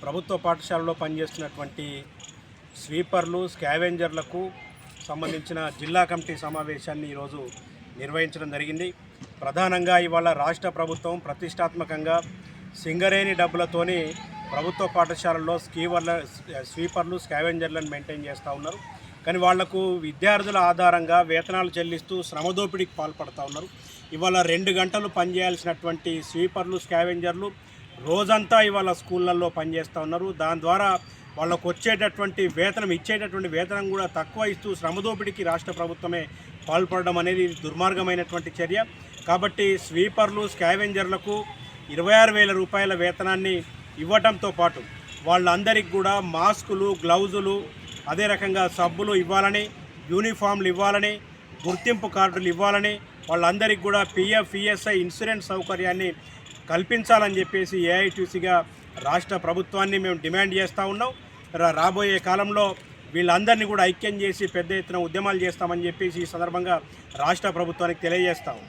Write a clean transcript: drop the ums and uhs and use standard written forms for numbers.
ప్రభుత్వ పాఠశాలలో పనిచేస్తున్నటువంటి స్వీపర్లు స్కావెంజర్లకు సంబంధించిన జిల్లా కమిటీ సమావేశాన్ని ఈరోజు నిర్వహించడం జరిగింది. ప్రధానంగా ఇవాళ రాష్ట్ర ప్రభుత్వం ప్రతిష్టాత్మకంగా సింగరేణి డబ్బులతోని ప్రభుత్వ పాఠశాలల్లో స్వీపర్లు స్కావెంజర్లను మెయింటైన్ చేస్తూ ఉన్నారు. కానీ వాళ్లకు విద్యార్థుల ఆధారంగా వేతనాలు చెల్లిస్తూ శ్రమదోపిడీకి పాల్పడుతూ ఉన్నారు. ఇవాళ 2 గంటలు పనిచేయాల్సినటువంటి స్వీపర్లు స్కావెంజర్లు రోజంతా ఇవాళ స్కూళ్ళల్లో పనిచేస్తూ ఉన్నారు. దాని ద్వారా వాళ్ళకు వచ్చేటటువంటి ఇచ్చేటటువంటి వేతనం కూడా తక్కువ ఇస్తూ శ్రమదోపిడీకి రాష్ట్ర ప్రభుత్వమే పాల్పడడం అనేది దుర్మార్గమైనటువంటి చర్య. కాబట్టి స్వీపర్లు స్కావెంజర్లకు 26,000 రూపాయల వేతనాన్ని ఇవ్వడంతో పాటు వాళ్ళందరికీ కూడా మాస్కులు, గ్లౌజులు, అదే రకంగా సబ్బులు ఇవ్వాలని, యూనిఫామ్లు ఇవ్వాలని, గుర్తింపు కార్డులు ఇవ్వాలని, వాళ్ళందరికీ కూడా పిఎఫ్, ఈఎస్ఐ ఇన్సూరెన్స్ సౌకర్యాన్ని కల్పించాలని చెప్పేసి ఏఐటీసీగా రాష్ట్ర ప్రభుత్వాన్ని మేము డిమాండ్ చేస్తూ ఉన్నాం. రాబోయే కాలంలో వీళ్ళందరినీ కూడా ఐక్యం చేసి పెద్ద ఎత్తున ఉద్యమాలు చేస్తామని చెప్పేసి ఈ సందర్భంగా రాష్ట్ర ప్రభుత్వానికి తెలియజేస్తాము.